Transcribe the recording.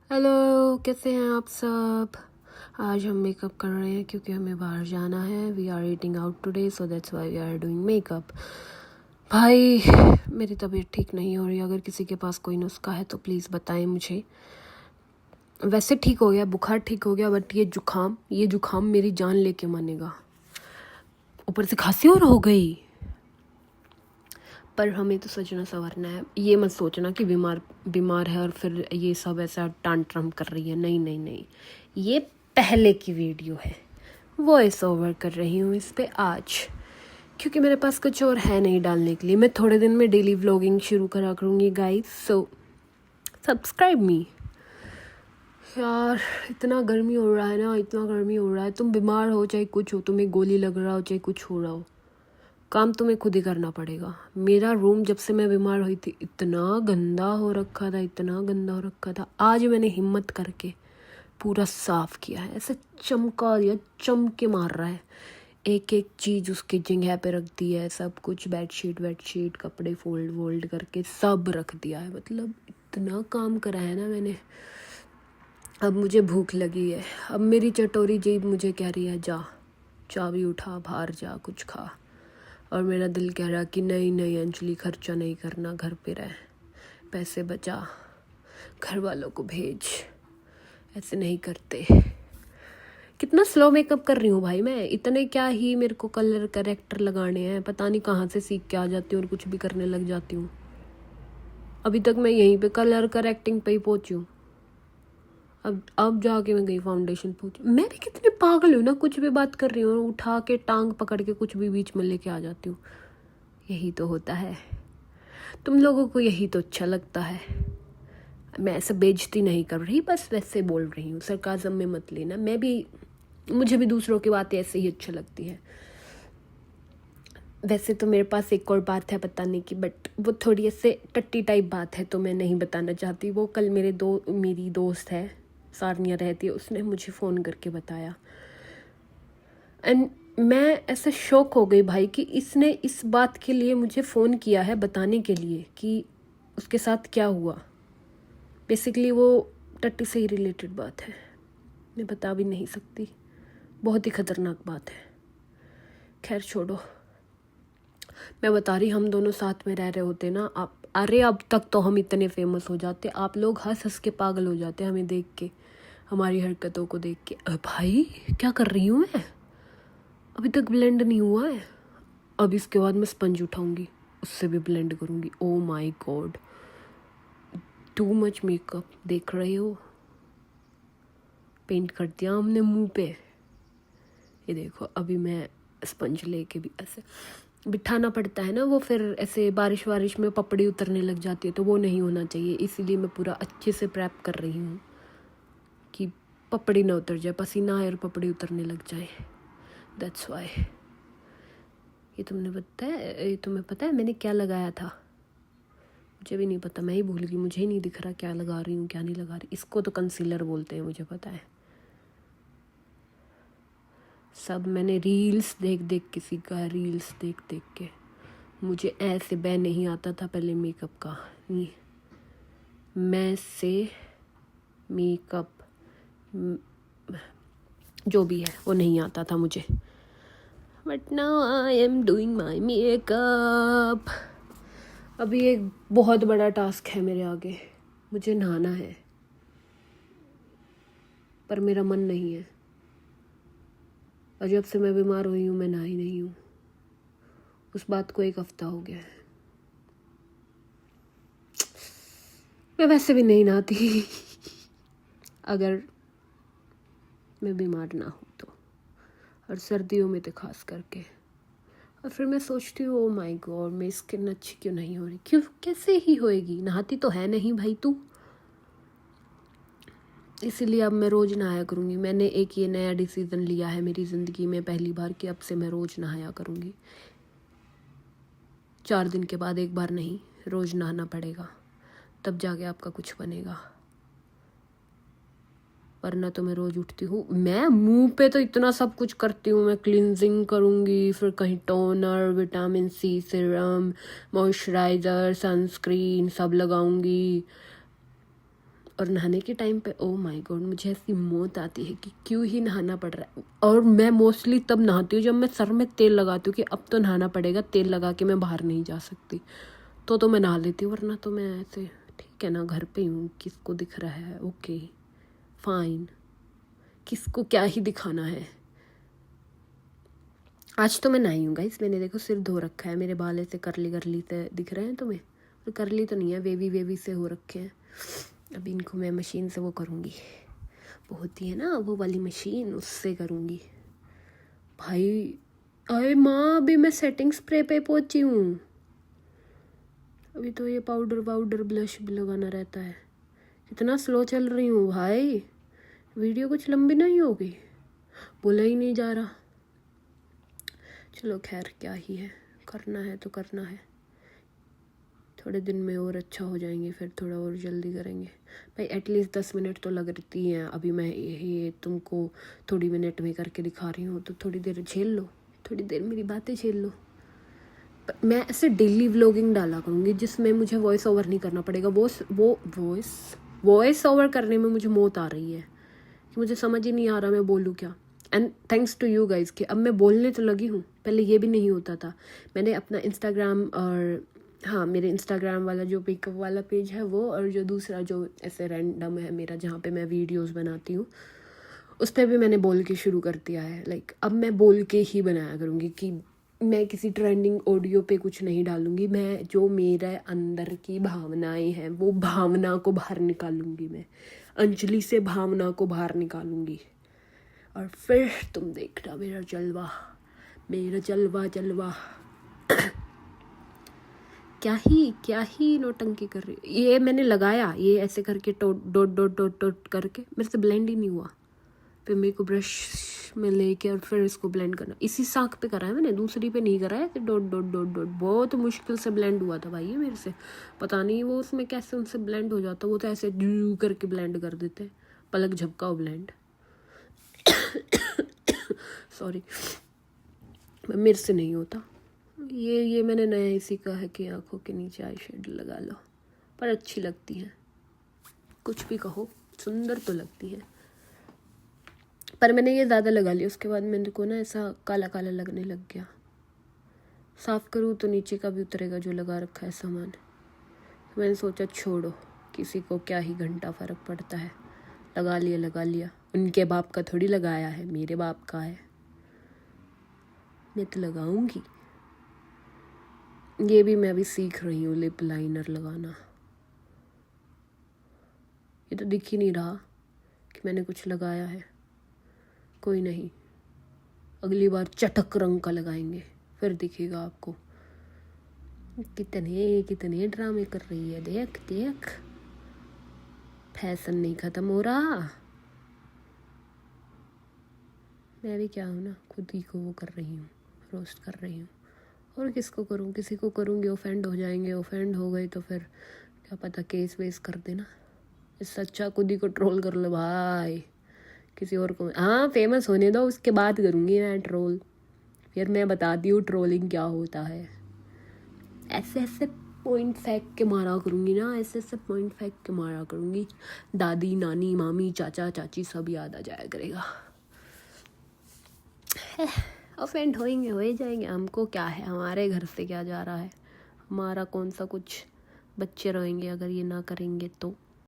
Hello, कैसे हैं आप सब। आज हम मेकअप कर रहे हैं क्योंकि हमें बाहर जाना है। We are eating out today, so that's why we are doing makeup. भाई, मेरी तबीयत ठीक नहीं हो रही। अगर किसी के पास कोई नुस्खा है तो प्लीज़ बताएं मुझे। वैसे ठीक हो गया, बुखार ठीक हो गया, बट ये जुखाम मेरी जान लेके मानेगा। ऊपर से खांसी और हो गई। पर हमें तो सजना संवरना है। ये मत सोचना कि बीमार है और फिर ये सब ऐसा टांट्रम कर रही है। नहीं नहीं नहीं, ये पहले की वीडियो है। वॉइस ओवर कर रही हूँ इस पे आज, क्योंकि मेरे पास कुछ और है नहीं डालने के लिए। मैं थोड़े दिन में डेली व्लॉगिंग शुरू करा करूँगी गाइस, सो सब्सक्राइब मी। यार, इतना गर्मी हो रहा है ना, इतना गर्मी हो रहा है। तुम बीमार हो चाहे कुछ हो, तुम्हें गोली लग रहा हो चाहे कुछ हो रहा हो, काम तुम्हें खुद ही करना पड़ेगा। मेरा रूम जब से मैं बीमार हुई थी इतना गंदा हो रखा था, इतना गंदा हो रखा था। आज मैंने हिम्मत करके पूरा साफ किया है। ऐसे चमका दिया, चमके मार रहा है। एक एक चीज़ उसकी जगह पे रख दी है। सब कुछ बेडशीट कपड़े फोल्ड करके सब रख दिया है। मतलब इतना काम करा है ना मैंने। अब मुझे भूख लगी है। अब मेरी चटोरी जीभ मुझे कह रही है, जा चाबी उठा, बाहर जा, कुछ खा। और मेरा दिल कह रहा कि नहीं नहीं अंजलि, खर्चा नहीं करना, घर पे रह, पैसे बचा, घर वालों को भेज, ऐसे नहीं करते। कितना स्लो मेकअप कर रही हूँ भाई मैं। इतने क्या ही मेरे को कलर करेक्टर लगाने हैं, पता नहीं कहाँ से सीख के आ जाती हूँ और कुछ भी करने लग जाती हूँ। अभी तक मैं यहीं पे कलर करेक्टिंग पे ही पहुँची हूँ। अब जाके मैं गई फाउंडेशन पूछ। मैं भी कितनी पागल हूँ ना, कुछ भी बात कर रही हूँ, उठा के टांग पकड़ के कुछ भी बीच में लेके आ जाती हूँ। यही तो होता है, तुम लोगों को यही तो अच्छा लगता है। मैं ऐसे बेइज्जती नहीं कर रही, बस वैसे बोल रही हूँ, सरकाज़म में मत लेना। मुझे भी दूसरों की बातें ऐसे ही अच्छी लगती है। वैसे तो मेरे पास एक और बात है बताने की, बट वो थोड़ी ऐसे टट्टी टाइप बात है, तो मैं नहीं बताना चाहती। वो कल मेरी दोस्त है, सारनिया रहती है, उसने मुझे फ़ोन करके बताया। एंड मैं ऐसे शॉक हो गई भाई कि इसने इस बात के लिए मुझे फ़ोन किया है बताने के लिए कि उसके साथ क्या हुआ। बेसिकली वो टट्टी से ही रिलेटेड बात है, मैं बता भी नहीं सकती। बहुत ही ख़तरनाक बात है। खैर छोड़ो, मैं बता रही, हम दोनों साथ में रह रहे होते ना, अरे अब तक तो हम इतने फेमस हो जाते। आप लोग हंस हंस के पागल हो जाते हमें देख के, हमारी हरकतों को देख के। भाई क्या कर रही हूँ मैं, अभी तक ब्लेंड नहीं हुआ है। अब इसके बाद मैं स्पंज उठाऊंगी, उससे भी ब्लेंड करूंगी। Oh my God, too much makeup. देख रहे हो, पेंट कर दिया हमने मुंह पे। ये देखो, अभी मैं स्पंज लेके भी ऐसे बिठाना पड़ता है ना, वो फिर ऐसे बारिश में पपड़ी उतरने लग जाती है, तो वो नहीं होना चाहिए। इसीलिए मैं पूरा अच्छे से प्रेप कर रही हूँ कि पपड़ी ना उतर जाए, पसीना आए और पपड़ी उतरने लग जाए। That's why. ये तुम्हें पता है मैंने क्या लगाया था? मुझे भी नहीं पता, मैं ही भूल गई। मुझे ही नहीं दिख रहा क्या लगा रही हूँ क्या नहीं लगा रही। इसको तो कंसीलर बोलते हैं, मुझे पता है। सब मैंने रील्स देख के। मुझे ऐसे बह नहीं आता था पहले मेकअप का। नहीं, मैं से मेकअप जो भी है वो नहीं आता था मुझे। But now I am doing my makeup. अभी एक बहुत बड़ा टास्क है मेरे आगे। मुझे नहाना है, पर मेरा मन नहीं है। और जब से मैं बीमार हुई हूँ मैं नहाई नहीं हूँ। उस बात को 1 हफ्ता हो गया है। मैं वैसे भी नहीं नहाती अगर मैं बीमार ना हूँ तो, और सर्दियों में तो खास करके। और फिर मैं सोचती हूँ, ओ माय गॉड, मेरी स्किन अच्छी क्यों नहीं हो रही। क्यों, कैसे ही होएगी, नहाती तो है नहीं भाई तू। इसीलिए अब मैं रोज़ नहाया करूँगी। मैंने एक ये नया डिसीज़न लिया है मेरी ज़िंदगी में पहली बार कि अब से मैं रोज़ नहाया करूँगी। 4 दिन के बाद एक बार नहीं, रोज़ नहाना पड़ेगा, तब जाके आपका कुछ बनेगा। वरना तो मैं रोज़ उठती हूँ, मैं मुंह पे तो इतना सब कुछ करती हूँ। मैं क्लिनजिंग करूँगी, फिर कहीं toner, vitamin C serum, moisturiser, sunscreen सब लगाऊँगी। और नहाने के टाइम पे ओ माय गॉड मुझे ऐसी मौत आती है कि क्यों ही नहाना पड़ रहा है। और मैं मोस्टली तब नहाती हूँ जब मैं सर में तेल लगाती हूँ कि अब तो नहाना पड़ेगा, तेल लगा के मैं बाहर नहीं जा सकती, तो मैं नहा लेती हूँ, वरना तो मैं ऐसे ठीक है ना, घर पे हूँ, किसको दिख रहा है, ओके फाइन, किसको क्या ही दिखाना है। आज तो मैं नहाई हूँ गाइस, मैंने देखो सिर धो रखा है, मेरे बाल ऐसे करली करली से दिख रहे हैं तुम्हें, तो करली तो नहीं है, वेवी वेवी से हो रखे हैं। अभी इनको मैं मशीन से वो करूँगी, वो होती है ना वो वाली मशीन, उससे करूँगी। भाई अरे माँ, अभी मैं सेटिंग स्प्रे पे पहुँची हूँ, अभी तो ये पाउडर वाउडर ब्लश भी लगाना रहता है। इतना स्लो चल रही हूँ भाई, वीडियो कुछ लंबी नहीं होगी, बोला ही नहीं जा रहा। चलो खैर क्या ही है, करना है तो करना है, थोड़े दिन में और अच्छा हो जाएंगे, फिर थोड़ा और जल्दी करेंगे भाई। एटलीस्ट 10 मिनट तो लगती हैं। अभी मैं ये तुमको थोड़ी मिनट में करके दिखा रही हूँ, तो थोड़ी देर झेल लो, थोड़ी देर मेरी बातें झेल लो। मैं ऐसे डेली व्लॉगिंग डाला करूँगी जिसमें मुझे वॉइस ओवर नहीं करना पड़ेगा। वॉइस ओवर करने में मुझे मौत आ रही है कि मुझे समझ ही नहीं आ रहा मैं बोलूँ क्या। And thanks to you guys कि अब मैं बोलने तो लगी हूँ, पहले ये भी नहीं होता था। मैंने अपना इंस्टाग्राम और हाँ मेरे इंस्टाग्राम वाला जो मेकअप वाला पेज है वो, और जो दूसरा जो ऐसे रैंडम है मेरा जहाँ पे मैं वीडियोस बनाती हूँ, उस पर भी मैंने बोल के शुरू कर दिया है। लाइक अब मैं बोल के ही बनाया करूँगी कि मैं किसी ट्रेंडिंग ऑडियो पे कुछ नहीं डालूँगी। मैं जो मेरे अंदर की भावनाएं हैं वो भावना को बाहर निकालूँगी, मैं अंजलि से भावना को बाहर निकालूँगी, और फिर तुम देखना मेरा जलवा, मेरा जलवा जलवा। क्या ही नौटंकी कर रही। ये मैंने लगाया, ये ऐसे करके dot dot dot dot dot करके मेरे से ब्लेंड ही नहीं हुआ। फिर मेरे को ब्रश में लेके और फिर इसको ब्लेंड करना, इसी साख पे करा है मैंने, दूसरी पे नहीं करा है। डॉट डॉट डॉट डॉट बहुत मुश्किल से ब्लेंड हुआ था भाई ये मेरे से, पता नहीं वो उसमें कैसे उनसे ब्लेंड हो जाता। वो तो ऐसे ड्यू करके ब्लेंड कर देते, पलक झपकाओ ब्लेंड। सॉरी, मेरे से नहीं होता ये मैंने नया ही सीखा है कि आंखों के नीचे आई शेड लगा लो, पर अच्छी लगती है, कुछ भी कहो सुंदर तो लगती है। पर मैंने ये ज़्यादा लगा लिया, उसके बाद मेरे को ना ऐसा काला काला लगने लग गया। साफ़ करूँ तो नीचे का भी उतरेगा जो लगा रखा है सामान। मैंने सोचा छोड़ो, किसी को क्या ही घंटा फ़र्क पड़ता है, लगा लिया। उनके बाप का थोड़ी लगाया है, मेरे बाप का है, मैं तो लगाऊंगी। ये भी मैं अभी सीख रही हूँ लिप लाइनर लगाना। ये तो दिख ही नहीं रहा कि मैंने कुछ लगाया है। कोई नहीं, अगली बार चटक रंग का लगाएंगे, फिर दिखेगा आपको। कितने ड्रामे कर रही है, देख देख, फैशन नहीं ख़त्म हो रहा। मैं भी क्या हूँ ना, खुद ही को वो कर रही हूँ, रोस्ट कर रही हूँ। और किसको करूँ, किसी को करूँगी ऑफेंड हो जाएंगे, ऑफेंड हो गए तो फिर क्या पता केस वेस कर देना। इससे अच्छा खुद ही को ट्रोल कर लो भाई, किसी और को। हाँ फेमस होने दो, उसके बाद करूँगी मैं ट्रोल, फिर मैं बताती हूँ ट्रोलिंग क्या होता है। ऐसे ऐसे पॉइंट फेंक के मारा करूँगी ना, ऐसे पॉइंट फेंक के मारा करूँगी, दादी नानी मामी चाचा चाची सब याद आ जाया करेगा। ऑफेंड होएंगे, हो जाएंगे, हमको क्या है, हमारे घर से क्या जा रहा है, हमारा कौन सा कुछ बच्चे रोएंगे अगर ये ना करेंगे तो।